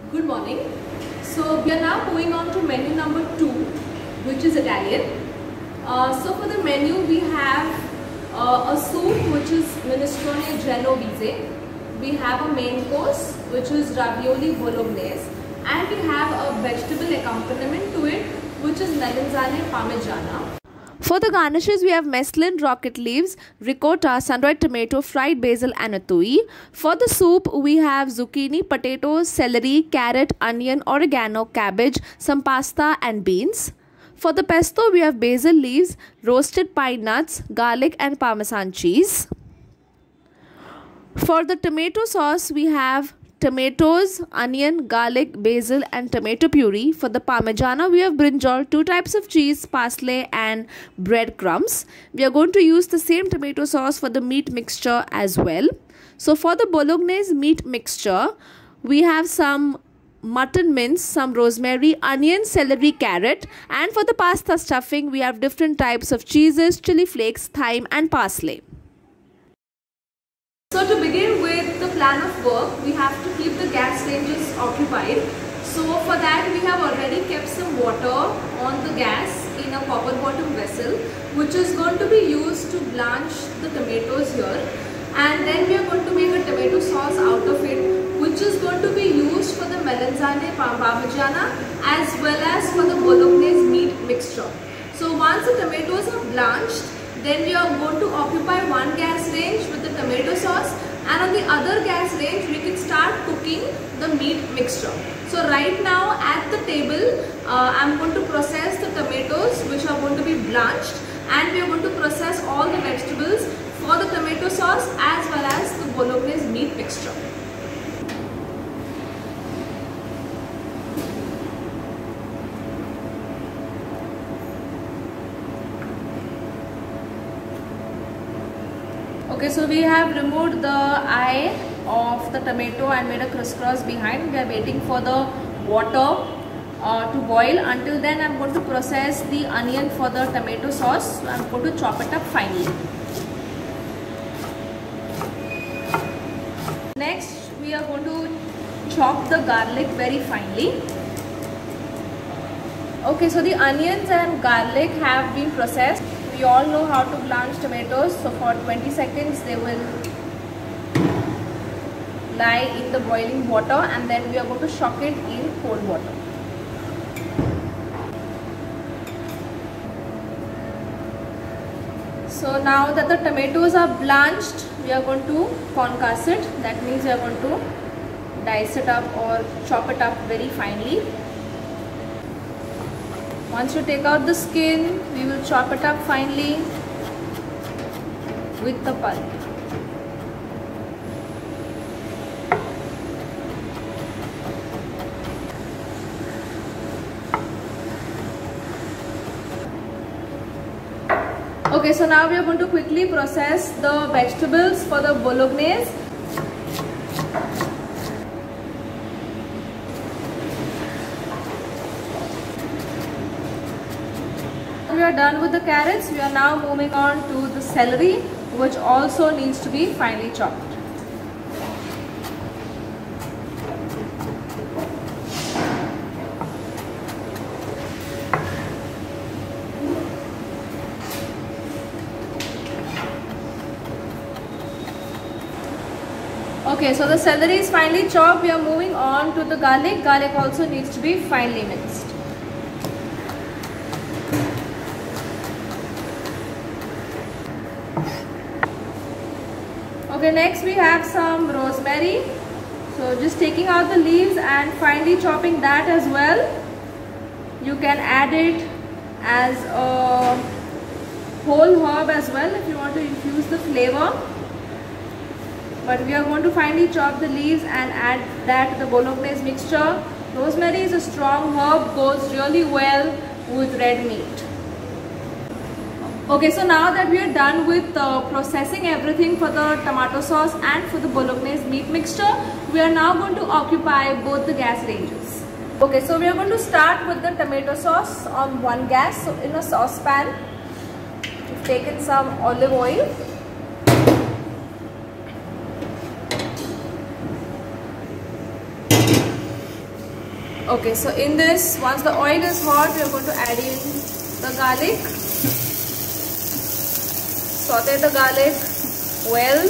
Good morning. So we are now moving on to menu number 2, which is Italian. So for the menu we have a soup which is minestrone genovese. We have a main course which is Ravioli Bolognese, and we have a vegetable accompaniment to it which is melanzane parmigiana. For the garnishes, we have mesclun, rocket leaves, ricotta, sun-dried tomato, fried basil and atui. For the soup, we have zucchini, potatoes, celery, carrot, onion, oregano, cabbage, some pasta and beans. For the pesto, we have basil leaves, roasted pine nuts, garlic and parmesan cheese. For the tomato sauce, we have tomatoes, onion, garlic, basil and tomato puree. For the parmigiana, we have brinjal, 2 types of cheese, parsley and breadcrumbs. We are going to use the same tomato sauce for the meat mixture as well. So for the bolognese meat mixture, we have some mutton mince, some rosemary, onion, celery, carrot, and for the pasta stuffing, we have different types of cheeses, chili flakes, thyme and parsley. So to begin with the plan of work, we have to keep the gas ranges occupied. So for that we have already kept some water on the gas in a copper bottom vessel, which is going to be used to blanch the tomatoes here. And then we are going to make a tomato sauce out of it, which is going to be used for the melanzane parmigiana as well as for the bolognese meat mixture. So once the tomatoes are blanched, then we are going to occupy one gas range with the tomato sauce, and on the other gas range we can start cooking the meat mixture. So right now at the table I am going to process the tomatoes which are going to be blanched, and we are going to process all the vegetables for the tomato sauce as well as the bolognese meat mixture. Okay, so we have removed the eye of the tomato and made a crisscross behind. We are waiting for the water to boil. Until then, I am going to process the onion for the tomato sauce. So I am going to chop it up finely. Next, we are going to chop the garlic very finely. Okay, so the onions and garlic have been processed. We all know how to blanch tomatoes, so for 20 seconds they will lie in the boiling water, and then we are going to shock it in cold water. So now that the tomatoes are blanched, we are going to concasse it. That means we are going to dice it up or chop it up very finely. Once you take out the skin, we will chop it up finely with the pulp. Okay, so now we are going to quickly process the vegetables for the bolognese. We are done with the carrots. We are now moving on to the celery, which also needs to be finely chopped. Okay, so the celery is finely chopped. We are moving on to the garlic. Garlic also needs to be finely minced. Okay, next we have some rosemary. So just taking out the leaves and finely chopping that as well. You can add it as a whole herb as well if you want to infuse the flavor. But we are going to finely chop the leaves and add that to the bolognese mixture. Rosemary is a strong herb, goes really well with red meat. Okay, so now that we are done with processing everything for the tomato sauce and for the bolognese meat mixture, we are now going to occupy both the gas ranges. Okay, so we are going to start with the tomato sauce on one gas. So in a saucepan, we've taken some olive oil. Okay, so in this, once the oil is hot, we are going to add in the garlic. Saute the garlic well.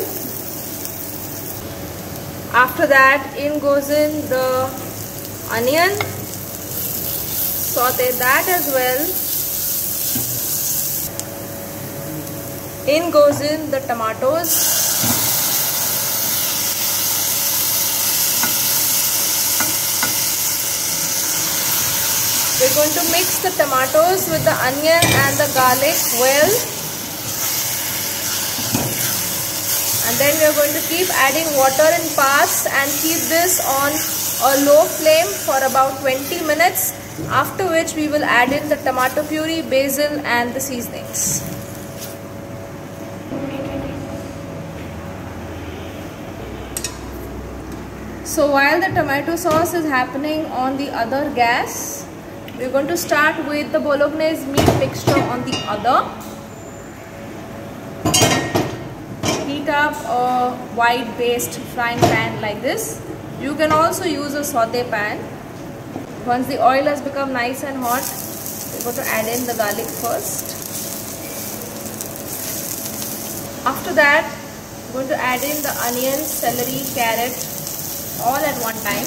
After that, in goes in the onion. Saute that as well. In goes in the tomatoes. We're going to mix the tomatoes with the onion and the garlic well. And then we are going to keep adding water in parts and keep this on a low flame for about 20 minutes. After which we will add in the tomato puree, basil and the seasonings. So while the tomato sauce is happening on the other gas, we're going to start with the bolognese meat mixture on the other. Heat up a wide based frying pan like this. You can also use a saute pan. Once the oil has become nice and hot, we're going to add in the garlic first. After that, we're going to add in the onion, celery, carrot, all at one time.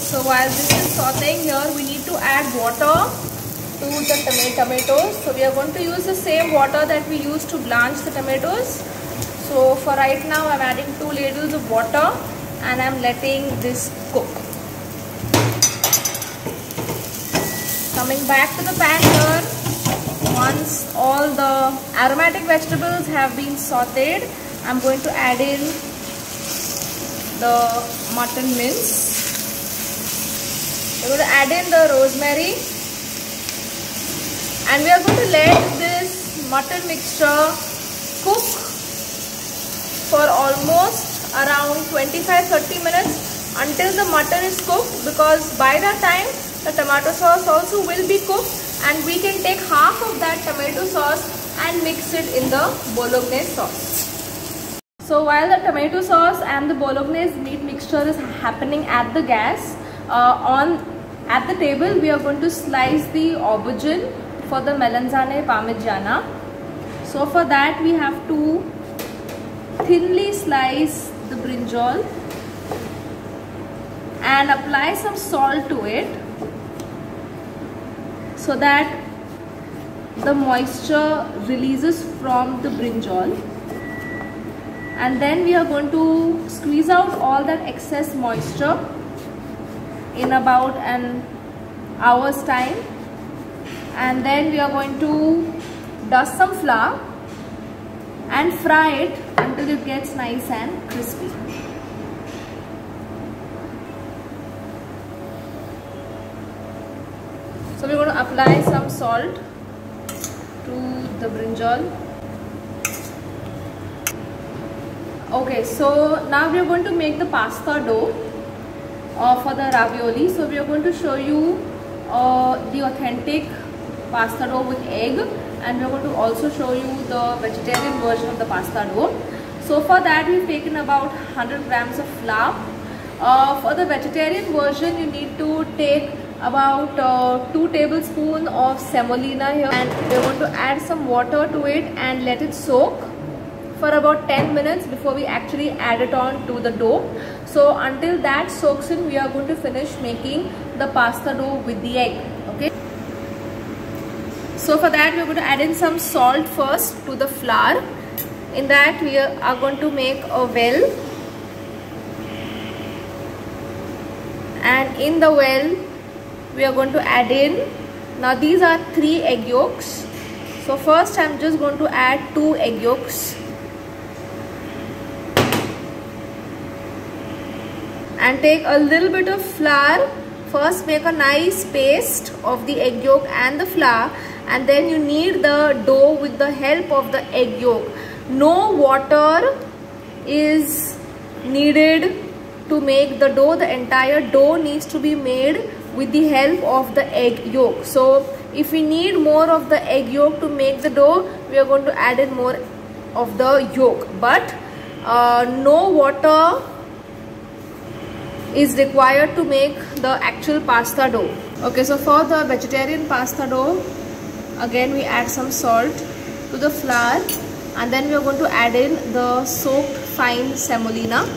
So while this is sauteing here, we need to add water to the tomatoes. So we are going to use the same water that we used to blanch the tomatoes. So for right now, I'm adding 2 ladles of water and I'm letting this cook. Coming back to the pan here, once all the aromatic vegetables have been sauteed, I'm going to add in the mutton mince. We're going to add in the rosemary and we are going to let this mutton mixture cook for almost around 25-30 minutes until the mutton is cooked, because by that time the tomato sauce also will be cooked and we can take half of that tomato sauce and mix it in the bolognese sauce. So while the tomato sauce and the bolognese meat mixture is happening at the gas, at the table we are going to slice the aubergine for the melanzane parmigiana. So for that we have to thinly slice the brinjal and apply some salt to it so that the moisture releases from the brinjal. And then we are going to squeeze out all that excess moisture in about an hour's time, and then we are going to dust some flour and fry it until it gets nice and crispy. So we're going to apply some salt to the brinjal. Okay, so now we are going to make the pasta dough for the ravioli. So we are going to show you the authentic pasta dough with egg, and we are going to also show you the vegetarian version of the pasta dough. So for that we've taken about 100 grams of flour. For the vegetarian version you need to take about 2 tablespoons of semolina here, and we're going to add some water to it and let it soak for about 10 minutes before we actually add it on to the dough. So until that soaks in, we are going to finish making the pasta dough with the egg. Okay. So for that we are going to add in some salt first to the flour. In that we are going to make a well, and in the well we are going to add in, now these are 3 egg yolks. So first I'm just going to add 2 egg yolks. And take a little bit of flour. First make a nice paste of the egg yolk and the flour, and then you knead the dough with the help of the egg yolk. No water is needed to make the dough. The entire dough needs to be made with the help of the egg yolk. So if we need more of the egg yolk to make the dough, we are going to add in more of the yolk, but no water is required to make the actual pasta dough. Okay, so for the vegetarian pasta dough, again we add some salt to the flour, and then we are going to add in the soaked fine semolina.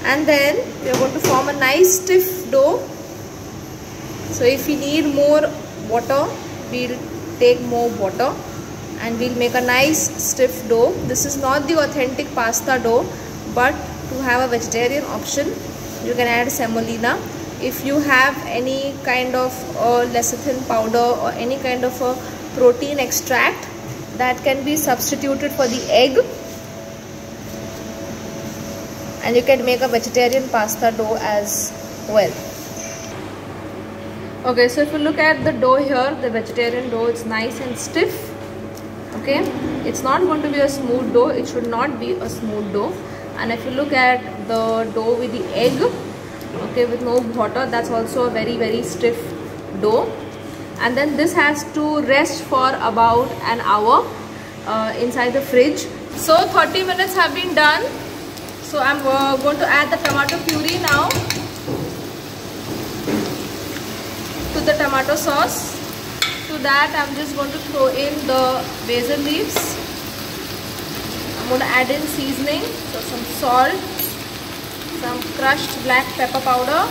And then we are going to form a nice stiff dough. So if we need more water, we'll take more water and we'll make a nice stiff dough. This is not the authentic pasta dough, but to have a vegetarian option, you can add semolina. If you have any kind of lecithin powder or any kind of a protein extract, that can be substituted for the egg, and you can make a vegetarian pasta dough as well. Okay, so if you look at the dough here, the vegetarian dough, it's nice and stiff. Okay, it's not going to be a smooth dough. It should not be a smooth dough. And if you look at the dough with the egg, okay, with no water, that's also a very stiff dough. And then this has to rest for about an hour inside the fridge. So 30 minutes have been done. So I'm going to add the tomato puree now to the tomato sauce. To that I'm just going to throw in the basil leaves. I'm going to add in seasoning, so some salt, some crushed black pepper powder,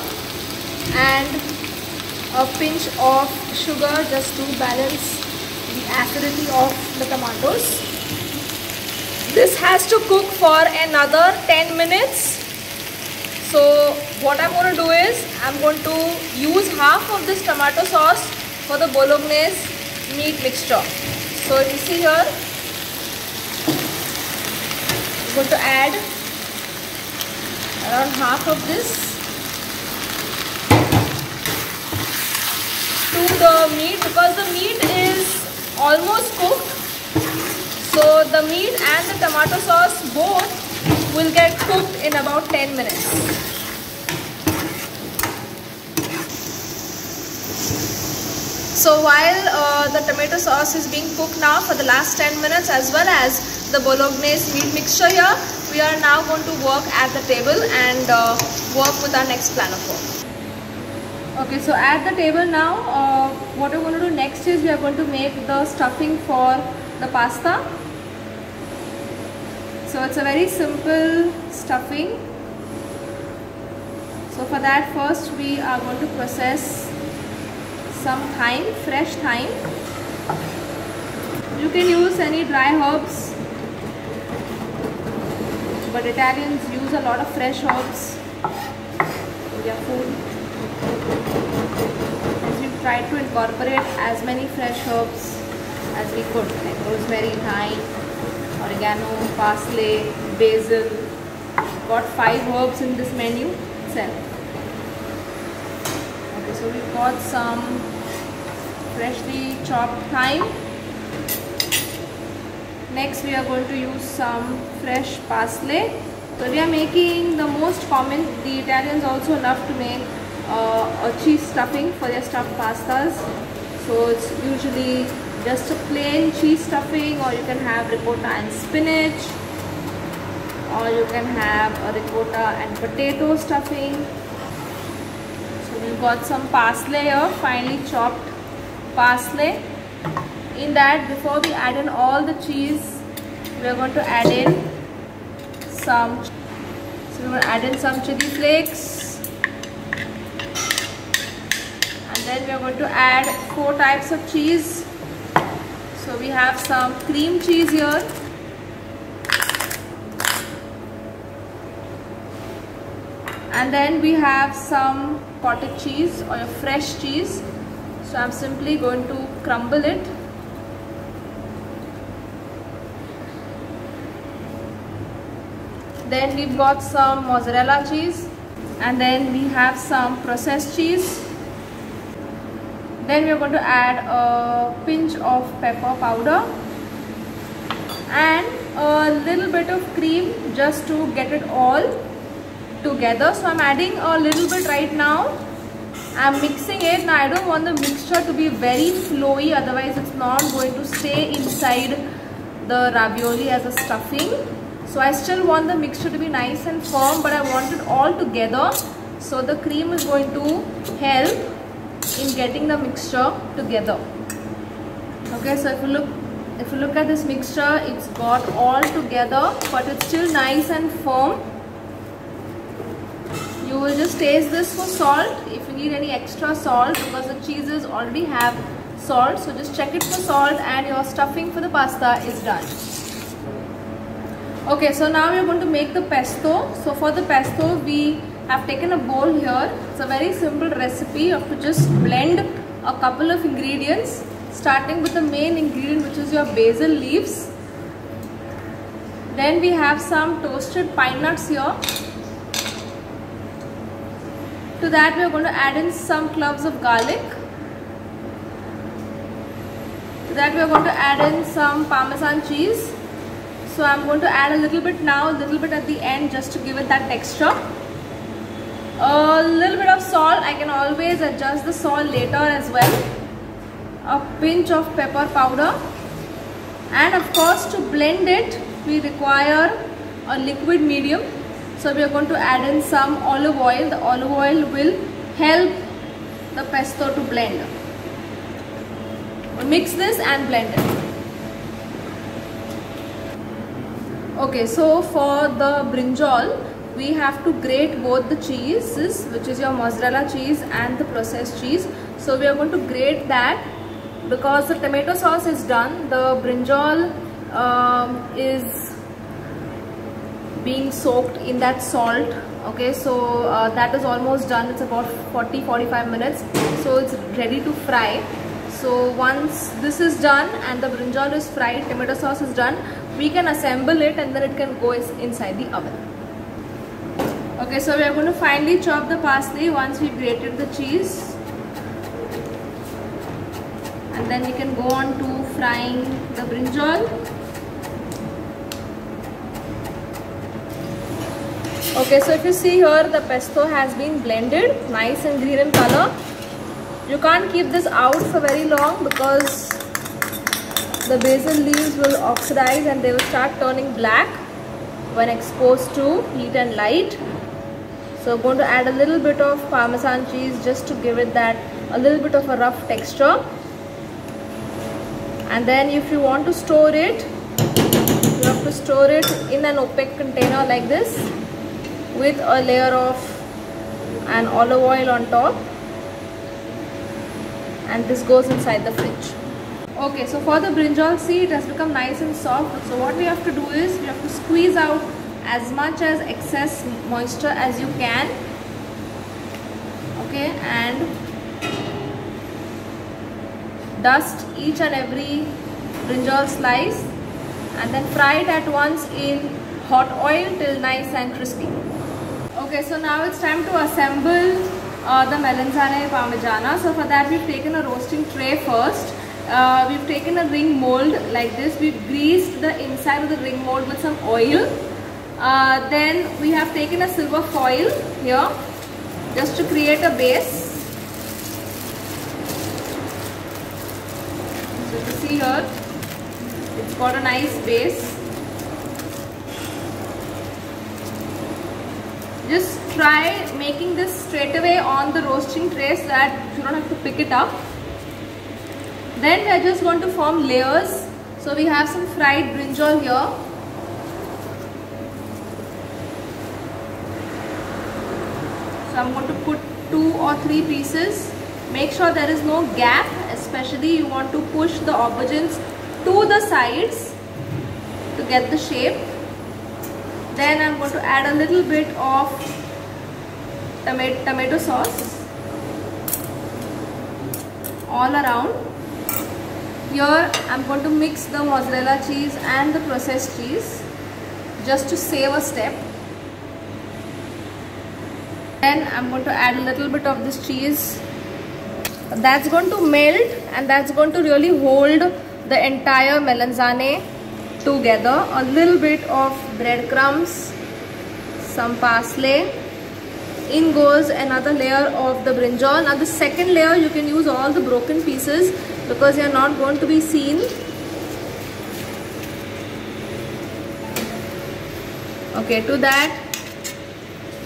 and a pinch of sugar just to balance the acidity of the tomatoes. This has to cook for another 10 minutes. So what I'm going to do is I'm going to use half of this tomato sauce for the bolognese meat mixture. So if you see here, I'm going to add around half of this to the meat, because the meat is almost cooked. So the meat and the tomato sauce both will get cooked in about 10 minutes. So while the tomato sauce is being cooked now for the last 10 minutes, as well as the bolognese meat mixture here, we are now going to work at the table and work with our next plan of work. Okay, so at the table now, what we're going to do next is we are going to make the stuffing for the pasta. So it's a very simple stuffing. So for that, first we are going to process some thyme, fresh thyme. You can use any dry herbs, but Italians use a lot of fresh herbs in their food. As we tried to incorporate as many fresh herbs as we could, like rosemary, thyme, oregano, parsley, basil. Got 5 herbs in this menu itself. Okay, so we've got some freshly chopped thyme. Next we are going to use some fresh parsley. So we are making the most common, the Italians also love to make a cheese stuffing for their stuffed pastas. So it's usually just a plain cheese stuffing, or you can have ricotta and spinach, or you can have a ricotta and potato stuffing. So we've got some parsley here, finely chopped parsley. In that, before we add in all the cheese, we are going to add in some, chili flakes, and then we are going to add 4 types of cheese. So we have some cream cheese here, and then we have some cottage cheese or a fresh cheese. So I'm simply going to crumble it. Then we've got some mozzarella cheese, and then we have some processed cheese. Then we are going to add a pinch of pepper powder and a little bit of cream just to get it all together. So I'm adding a little bit right now. I'm mixing it. Now I don't want the mixture to be very flowy, otherwise it's not going to stay inside the ravioli as a stuffing. So I still want the mixture to be nice and firm, but I want it all together. So the cream is going to help in getting the mixture together. Okay, so if you look at this mixture, it's got all together, but it's still nice and firm. You will just taste this for salt if you need any extra salt, because the cheeses already have salt. So just check it for salt, and your stuffing for the pasta is done. Okay, so now we are going to make the pesto. So for the pesto, we have taken a bowl here. It's a very simple recipe. You have to just blend a couple of ingredients, starting with the main ingredient, which is your basil leaves. Then we have some toasted pine nuts here. To that we are going to add in some cloves of garlic. To that we are going to add in some Parmesan cheese. So I am going to add a little bit now, a little bit at the end, just to give it that texture. A little bit of salt. I can always adjust the salt later as well. A pinch of pepper powder. And of course, to blend it, we require a liquid medium. So we are going to add in some olive oil. The olive oil will help the pesto to blend. We'll mix this and blend it. Okay, so for the brinjal, we have to grate both the cheeses, which is your mozzarella cheese and the processed cheese. So we are going to grate that, because the tomato sauce is done. The brinjal is being soaked in that salt. Okay, so that is almost done. It's about 40-45 minutes, so it's ready to fry. So once this is done and the brinjal is fried, tomato sauce is done, we can assemble it and then it can go inside the oven. Okay, so we are going to finely chop the parsley once we grated the cheese, and then we can go on to frying the brinjal. Okay, so if you see here, the pesto has been blended, nice and green in color. You can't keep this out for very long, because the basil leaves will oxidize and they will start turning black when exposed to heat and light. So I'm going to add a little bit of Parmesan cheese just to give it that a little bit of a rough texture. And then if you want to store it, you have to store it in an opaque container like this, with a layer of an olive oil on top, and this goes inside the fridge. Okay, so for the brinjal, see, it has become nice and soft. So what we have to do is, we have to squeeze out as much as excess moisture as you can. Okay, and dust each and every brinjal slice, and then fry it at once in hot oil till nice and crispy. Okay, so now it's time to assemble the melanzane parmigiana. So for that, we've taken a roasting tray first. We've taken a ring mold like this. We've greased the inside of the ring mold with some oil. Then we have taken a silver foil here just to create a base. So you see here, it's got a nice base. Just try making this straight away on the roasting tray so that you don't have to pick it up. Then we are just going to form layers. So we have some fried brinjal here. So I'm going to put 2 or 3 pieces. Make sure there is no gap, especially you want to push the aubergines to the sides to get the shape. Then I'm going to add a little bit of tomato sauce all around. Here I'm going to mix the mozzarella cheese and the processed cheese just to save a step. Then I'm going to add a little bit of this cheese. That's going to melt and that's going to really hold the entire melanzane together. A little bit of breadcrumbs, some parsley. In goes another layer of the brinjal. Now the second layer you can use all the broken pieces because they are not going to be seen. Okay, to that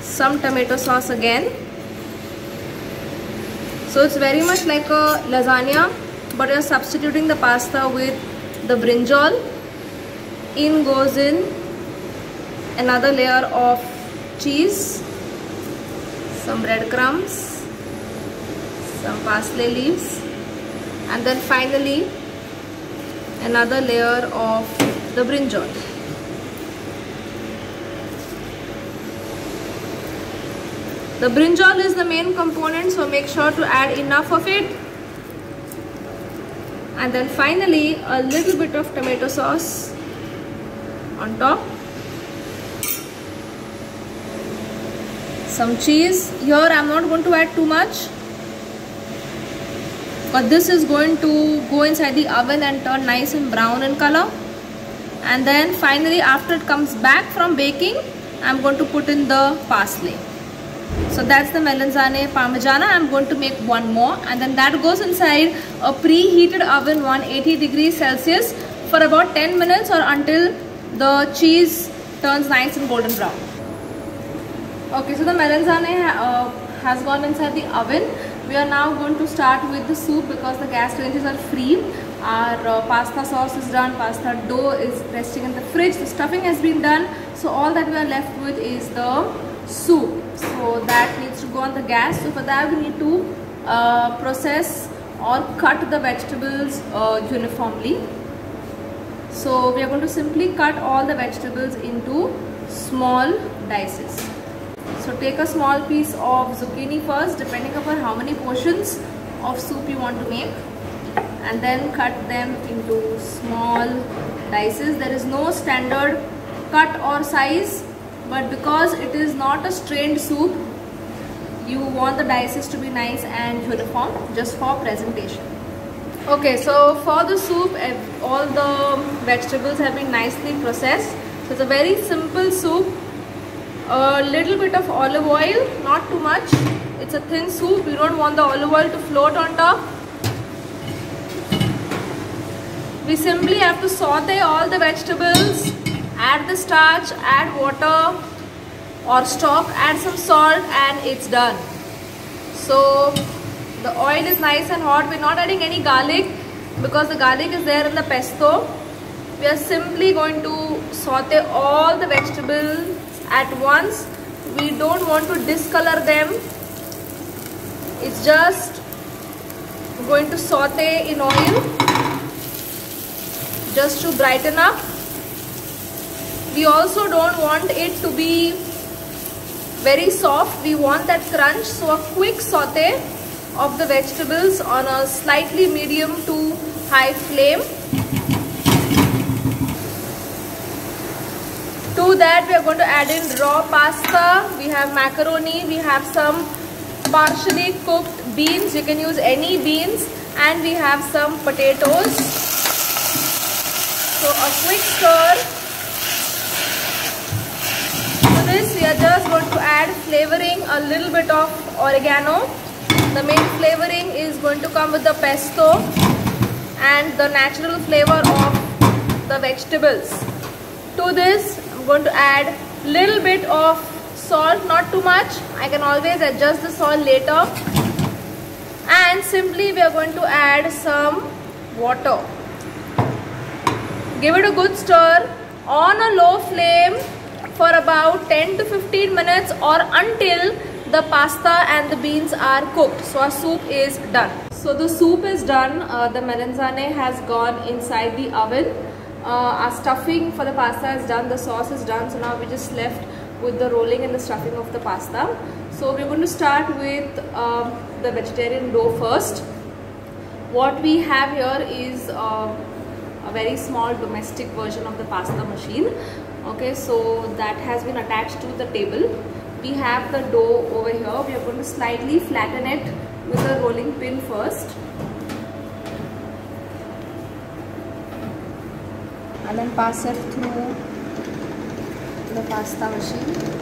some tomato sauce again. So it's very much like a lasagna, but you're substituting the pasta with the brinjal. In goes in another layer of cheese, some breadcrumbs, some parsley leaves, and then finally another layer of the brinjal. The brinjal is the main component, so make sure to add enough of it. And then finally a little bit of tomato sauce on top. Some cheese. Here I am not going to add too much, but this is going to go inside the oven and turn nice and brown in color. And then finally, after it comes back from baking, I am going to put in the parsley. So that's the melanzane parmigiana. I am going to make one more, and then that goes inside a preheated oven 180 degrees Celsius for about 10 minutes or until the cheese turns nice and golden brown. Okay, so the melanzane has gone inside the oven. We are now going to start with the soup because the gas ranges are free. Our pasta sauce is done, pasta dough is resting in the fridge, the stuffing has been done. So all that we are left with is the soup. So that needs to go on the gas. So for that we need to process or cut the vegetables uniformly. So we are going to simply cut all the vegetables into small dices. So take a small piece of zucchini first, depending upon how many portions of soup you want to make, and then cut them into small dices. There is no standard cut or size, but because it is not a strained soup, you want the dices to be nice and uniform just for presentation. Okay, so for the soup, all the vegetables have been nicely processed. So it's a very simple soup. A little bit of olive oil, not too much. It's a thin soup. We don't want the olive oil to float on top. We simply have to saute all the vegetables, add the starch, add water or stock, add some salt, and it's done. So the oil is nice and hot. We're not adding any garlic because the garlic is there in the pesto. We are simply going to saute all the vegetables at once. We don't want to discolor them. It's just going to saute in oil just to brighten up. We also don't want it to be very soft. We want that crunch. So a quick saute of the vegetables on a slightly medium to high flame. To that we are going to add in raw pasta. We have macaroni. We have some partially cooked beans. You can use any beans. And we have some potatoes. So a quick stir. To this we are just going to add flavoring, a little bit of oregano. The main flavoring is going to come with the pesto and the natural flavor of the vegetables. To this I'm going to add little bit of salt, not too much. I can always adjust the salt later. And simply we are going to add some water. Give it a good stir on a low flame for about 10 to 15 minutes or until the pasta and the beans are cooked. So our soup is done. So the soup is done. The melanzane has gone inside the oven. Our stuffing for the pasta is done. The sauce is done. So now we're just left with the rolling and the stuffing of the pasta. So we're going to start with the vegetarian dough first. What we have here is a very small domestic version of the pasta machine. Okay, so that has been attached to the table. We have the dough over here. We are going to slightly flatten it with a rolling pin first. And then pass it through the pasta machine.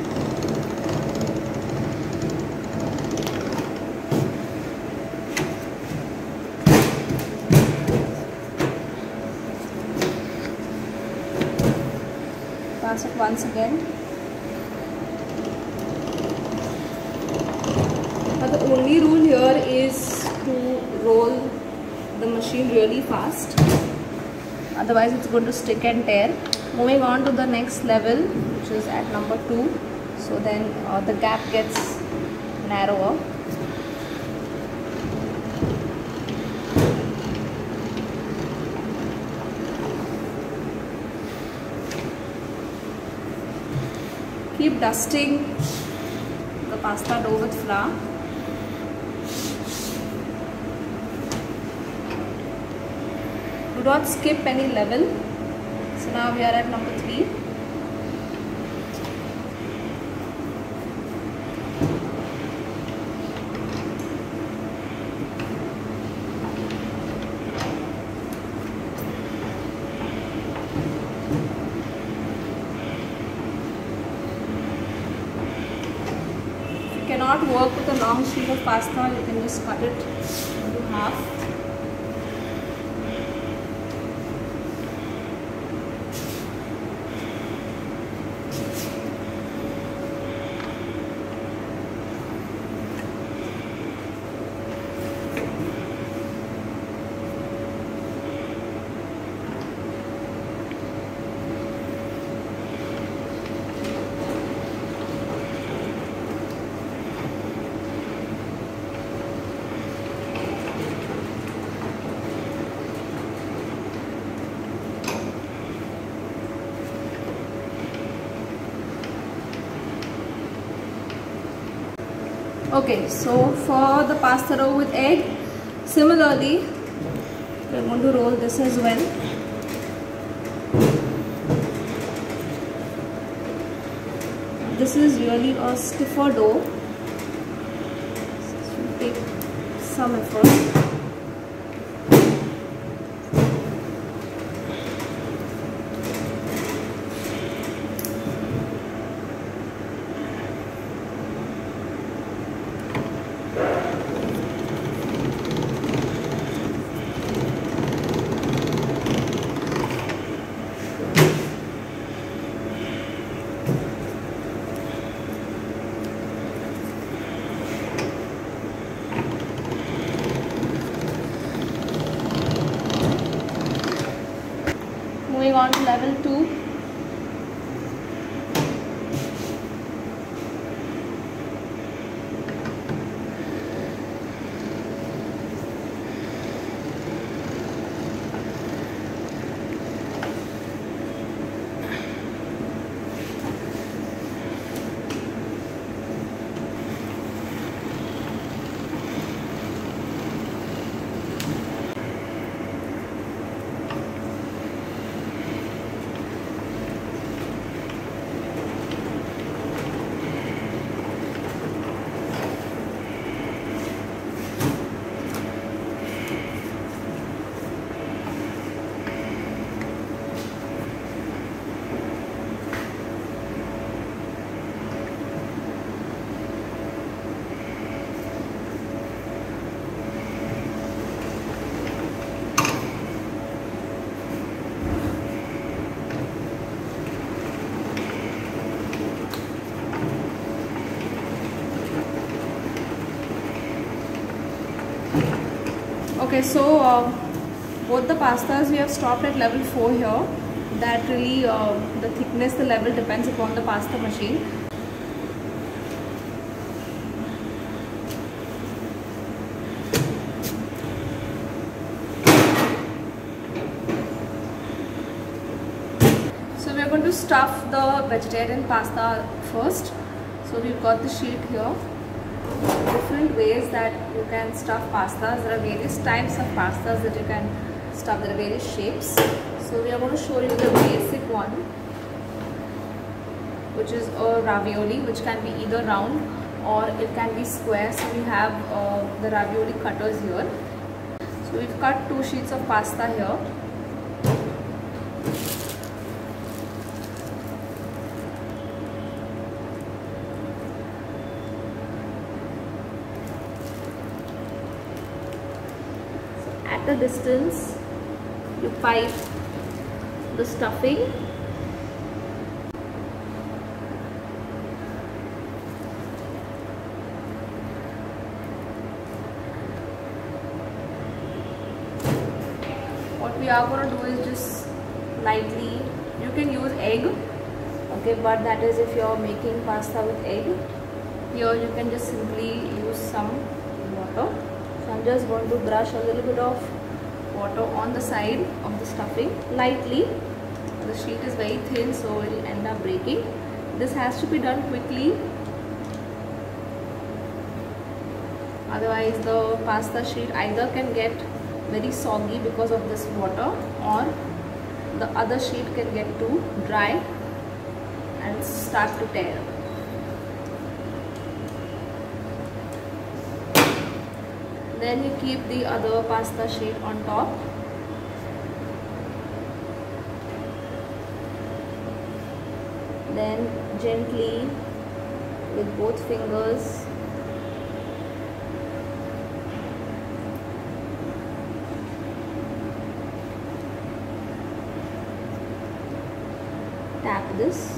Pass it once again. is to roll the machine really fast, otherwise it's going to stick and tear. Moving on to the next level, which is at number 2. So then the gap gets narrower. Keep dusting the pasta dough with flour. Do not skip any level. So now we are at number 3. Cannot work with a long sheet of pasta, you can just cut it into half. Okay, so for the pasta dough with egg, similarly, we're going to roll this as well. This is really a stiffer dough, so it will take some effort. Moving on to level 2. Okay, so both the pastas we have stopped at level 4 here. That really, the thickness, the level depends upon the pasta machine. So we are going to stuff the vegetarian pasta first. So we've got the sheet here. Different ways that you can stuff pastas. There are various types of pastas that you can stuff. There are various shapes. So we are going to show you the basic one, which is a ravioli, which can be either round or it can be square. So we have the ravioli cutters here. So we've cut 2 sheets of pasta here. At the distance, you pipe the stuffing. what we are going to do is just lightly, you can use egg, okay, but that is if you are making pasta with egg. Here you can just simply use some water. So I'm just going to brush a little bit of water on the side of the stuffing lightly. The sheet is very thin, so it will end up breaking. This has to be done quickly, otherwise the pasta sheet either can get very soggy because of this water, or the other sheet can get too dry and start to tear. Then you keep the other pasta sheet on top. Then gently with both fingers tap this.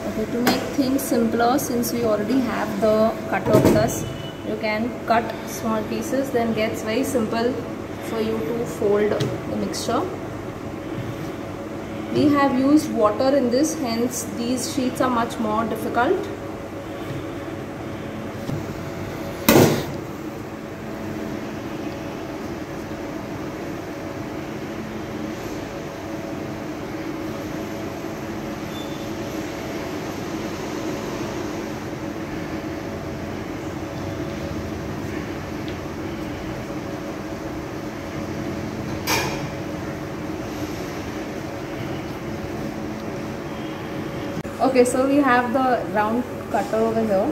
Okay, to make things simpler, since we already have the cutter with us, you can cut small pieces, then gets very simple for you to fold the mixture. We have used water in this, hence these sheets are much more difficult. Okay, so we have the round cutter over here.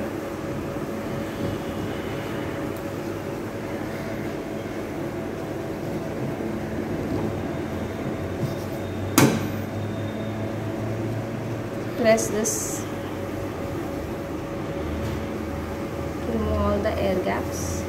Press this to remove all the air gaps.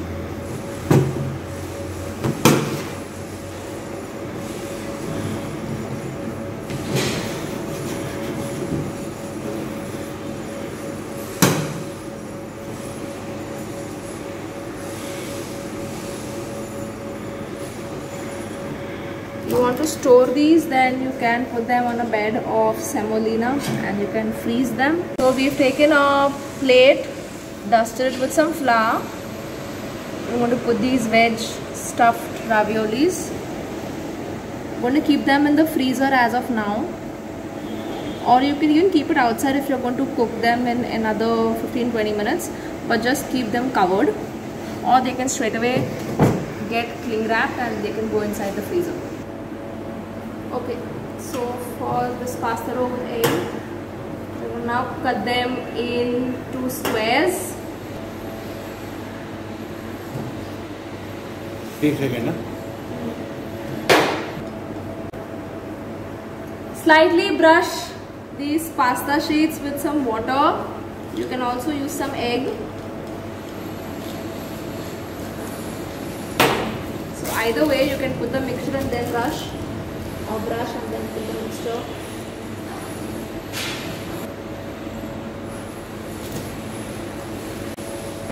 You want to store these, then you can put them on a bed of semolina and you can freeze them. So we've taken a plate, dusted it with some flour. We're going to put these veg stuffed raviolis. I'm going to keep them in the freezer as of now, or you can even keep it outside if you're going to cook them in another 15-20 minutes, but just keep them covered, or they can straight away get cling wrapped and they can go inside the freezer. Okay, so for this pasta roll with egg, we will now cut them into squares. Slightly brush these pasta sheets with some water. You can also use some egg. So either way, you can put the mixture and then brush, or brush and then put the mixture.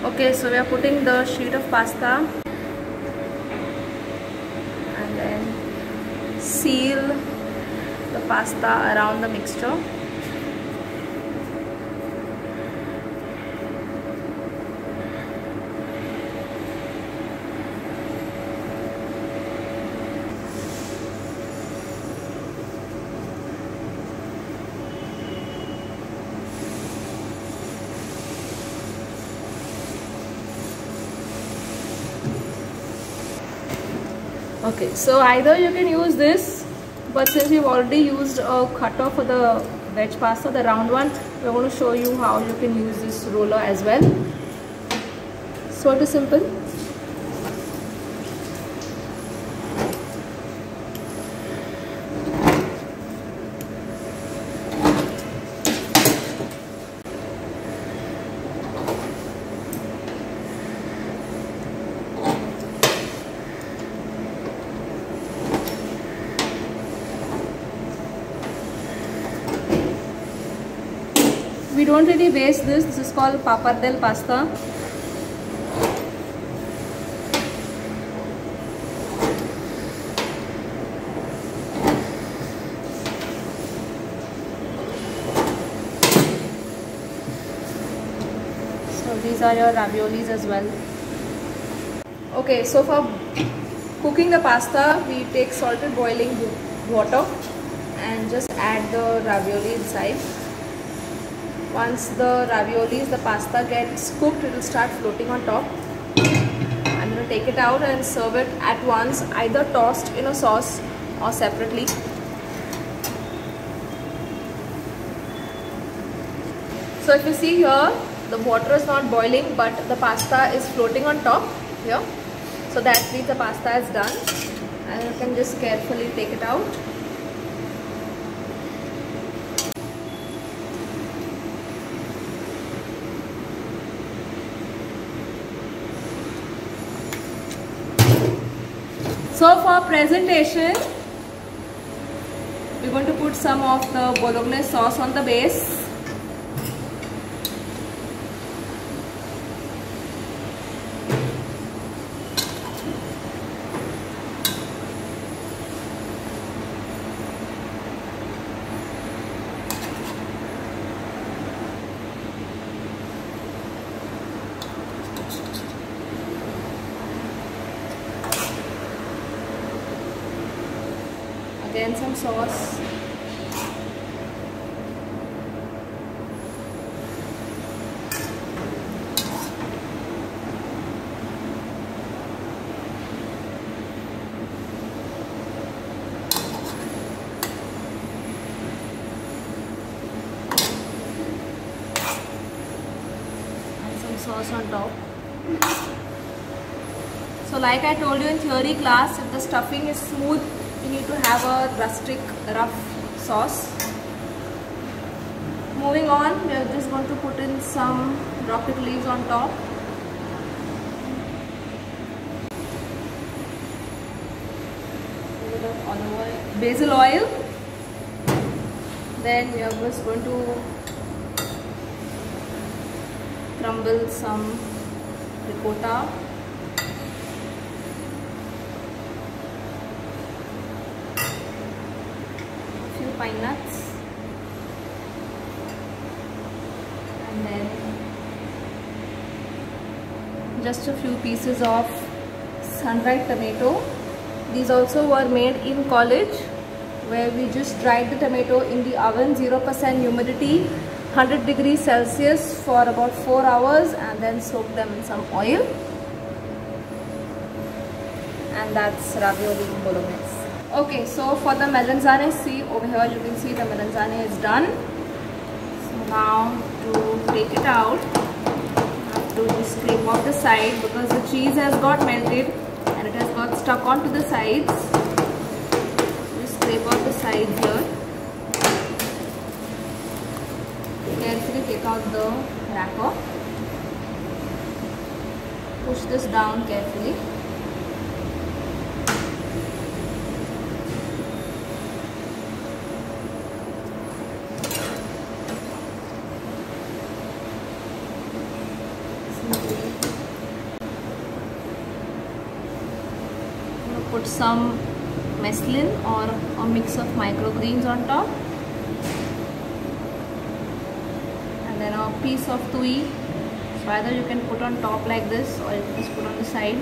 Okay, so we are putting the sheet of pasta and then seal the pasta around the mixture. Okay, so either you can use this, but since we've already used a cutter for the veg pasta, the round one, we're going to show you how you can use this roller as well. So it is simple. We don't really waste this. This is called Papardel Pasta. So these are your raviolis as well. Okay, so for cooking the pasta, we take salted boiling water and just add the ravioli inside. Once the raviolis, the pasta gets cooked, it will start floating on top. I'm going to take it out and serve it at once, either tossed in a sauce or separately. So if you see here, the water is not boiling, but the pasta is floating on top here. So that means the pasta is done, and you can just carefully take it out. So for presentation, we're going to put some of the Bolognese sauce on the base. Again some sauce. And some sauce on top. So like I told you in theory class, if the stuffing is smooth, you need to have a rustic, rough sauce. Moving on, we are just going to put in some rocket leaves on top. A bit of olive oil, basil oil. Then we are just going to crumble some ricotta. Pine nuts, and then just a few pieces of sun-dried tomato. These also were made in college, where we just dried the tomato in the oven, 0% humidity, 100 degrees Celsius for about 4 hours, and then soaked them in some oil. And that's Ravioli Bolognese. Okay, so for the melanzane, see over here you can see the melanzane is done. So now to take it out, I have to just scrape off the side because the cheese has got melted and it has got stuck onto the sides. Just scrape off the side here. Carefully take out the wrapper. Push this down carefully. Put some messlin or a mix of microgreens on top, and then a piece of tui. So either you can put on top like this, or you can just put on the side.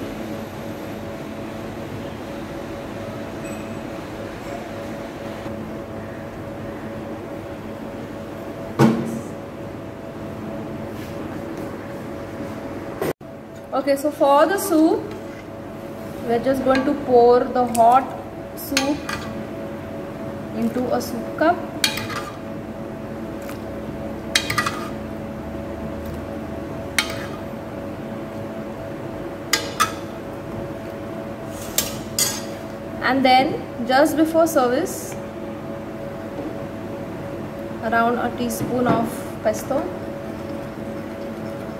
Okay, so for the soup, we are just going to pour the hot soup into a soup cup. And then just before service, around a teaspoon of pesto.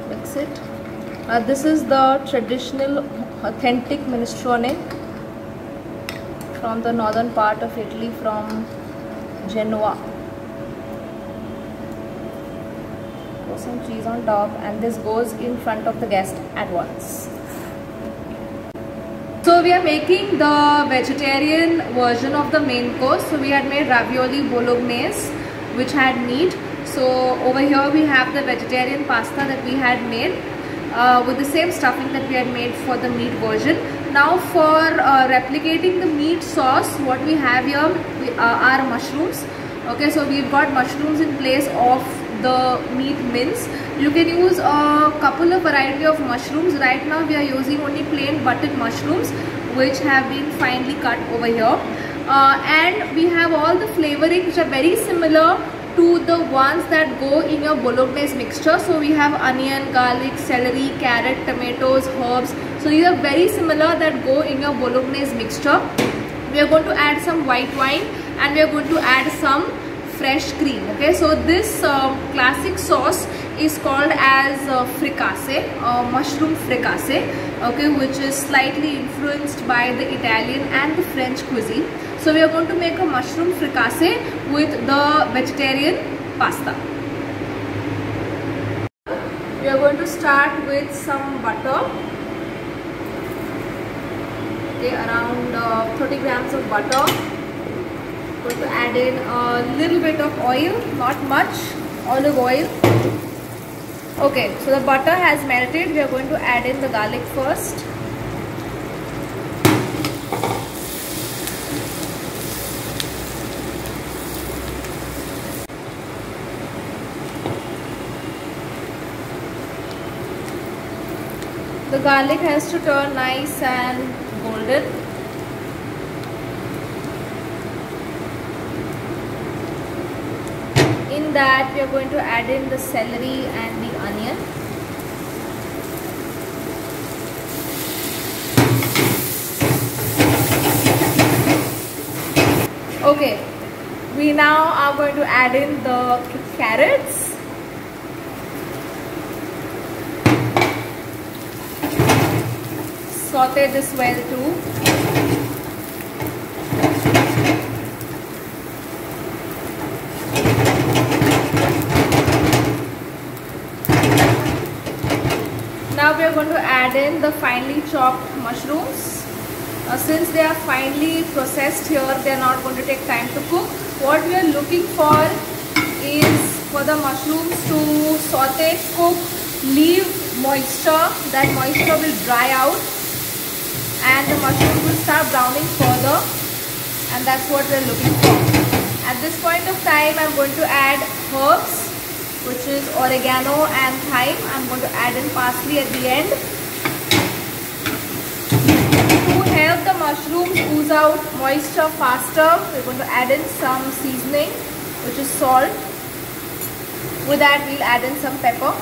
Mix it. This is the traditional authentic minestrone from the northern part of Italy, from Genoa. Pour some cheese on top, and this goes in front of the guest at once. So we are making the vegetarian version of the main course. So we had made Ravioli Bolognese, which had meat. So over here we have the vegetarian pasta that we had made with the same stuffing that we had made for the meat version. Now for replicating the meat sauce, what we have here are mushrooms. Okay, so we've got mushrooms in place of the meat mince. You can use a couple of variety of mushrooms. Right now we are using only plain button mushrooms, which have been finely cut over here. And we have all the flavorings which are very similar to the ones that go in your bolognese mixture. So we have onion, garlic, celery, carrot, tomatoes, herbs. So these are very similar that go in your bolognese mixture. We are going to add some white wine, and we are going to add some fresh cream. Okay, so this classic sauce is called as fricasse, mushroom fricasse, okay, which is slightly influenced by the Italian and the French cuisine. So we are going to make a mushroom fricasse with the vegetarian pasta. We are going to start with some butter. Okay, around 30 grams of butter. Going to add in a little bit of oil, not much, olive oil. Okay, so the butter has melted. We are going to add in the garlic first. The garlic has to turn nice and golden. In that we are going to add in the celery and the onion. Okay, we now are going to add in the carrots. Saute this well too. Now we are going to add in the finely chopped mushrooms. Since they are finely processed here, they are not going to take time to cook. What we are looking for is for the mushrooms to saute, cook, leave moisture. That moisture will dry out and the mushrooms will start browning further, and that's what we are looking for. At this point of time, I am going to add herbs, which is oregano and thyme. I'm going to add in parsley at the end. To help the mushrooms ooze out moisture faster, we're going to add in some seasoning, which is salt. With that, we'll add in some pepper.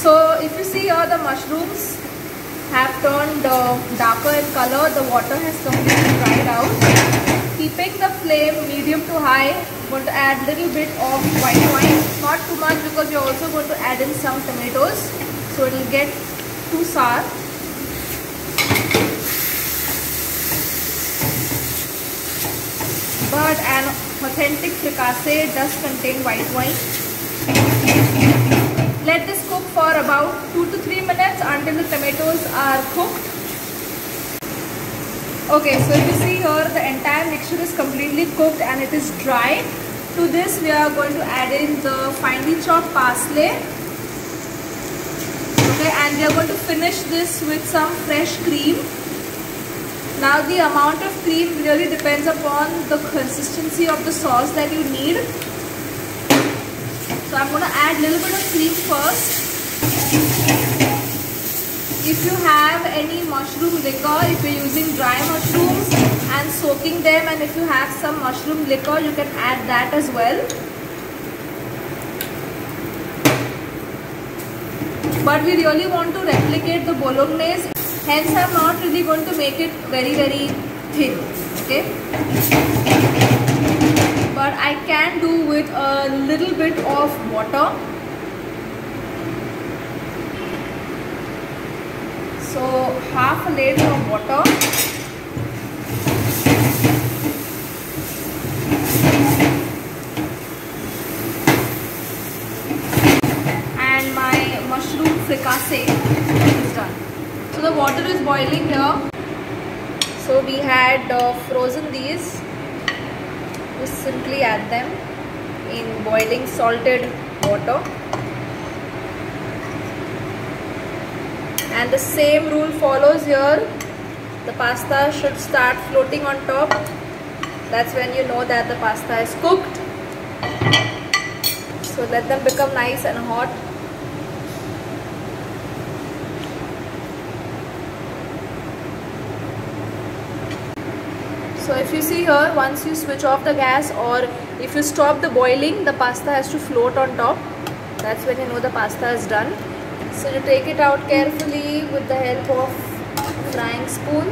So if you see here, the mushrooms have turned darker in color. The water has completely dried out. Keeping the flame medium to high, I'm going to add a little bit of white wine. Not too much, because we are also going to add in some tomatoes, so it will get too sour. But an authentic fricasse does contain white wine. Let this cook for about 2 to 3 minutes until the tomatoes are cooked. Okay, so if you see here, the entire mixture is completely cooked and it is dry. To this, we are going to add in the finely chopped parsley. Okay, and we are going to finish this with some fresh cream. Now the amount of cream really depends upon the consistency of the sauce that you need. So I'm going to add a little bit of cream first. If you have any mushroom liquor, if you're using dry mushrooms and soaking them, and if you have some mushroom liquor, you can add that as well. But we really want to replicate the bolognese, hence I'm not really going to make it very thin, okay? But I can do with a little bit of water. So half a ladle of water. fricassee is done. So the water is boiling here. So we had frozen these. Just simply add them in boiling salted water. And the same rule follows here. The pasta should start floating on top. That's when you know that the pasta is cooked. So let them become nice and hot. So if you see here, once you switch off the gas or if you stop the boiling, the pasta has to float on top. That's when you know the pasta is done. So you take it out carefully with the help of a frying spoon.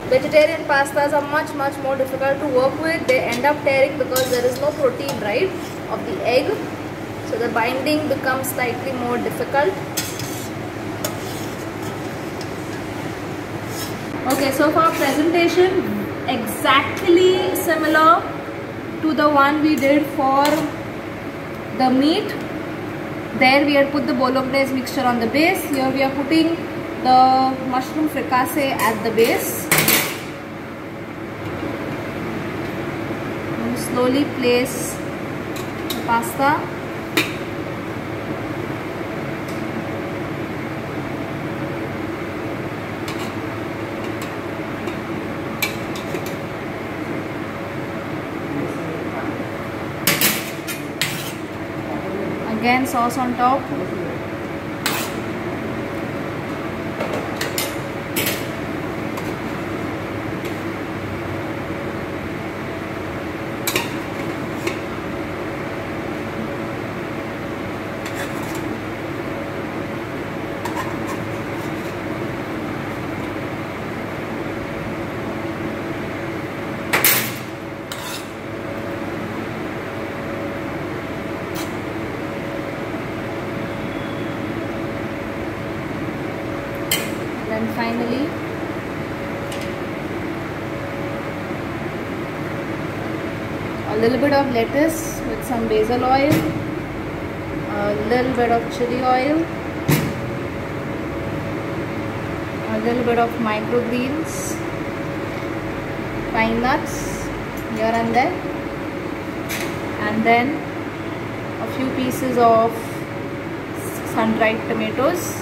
Vegetarian pastas are much more difficult to work with. They end up tearing because there is no protein, right, of the egg. So the binding becomes slightly more difficult. Okay, so for our presentation, exactly similar to the one we did for the meat. There we had put the bolognese mixture on the base. Here we are putting the mushroom fricassee at the base. And slowly place the pasta. Again sauce on top. And finally a little bit of lettuce with some basil oil, a little bit of chili oil, a little bit of microgreens, pine nuts here and there, and then a few pieces of sun-dried tomatoes.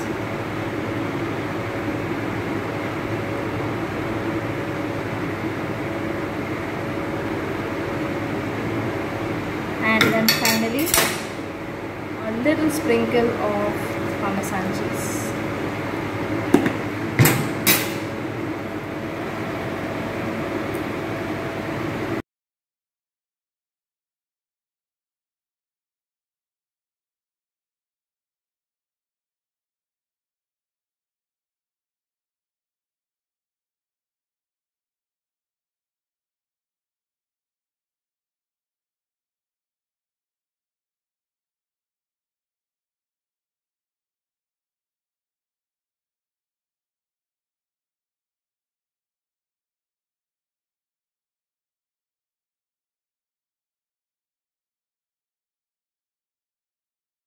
And then finally a little sprinkle of Parmesan cheese.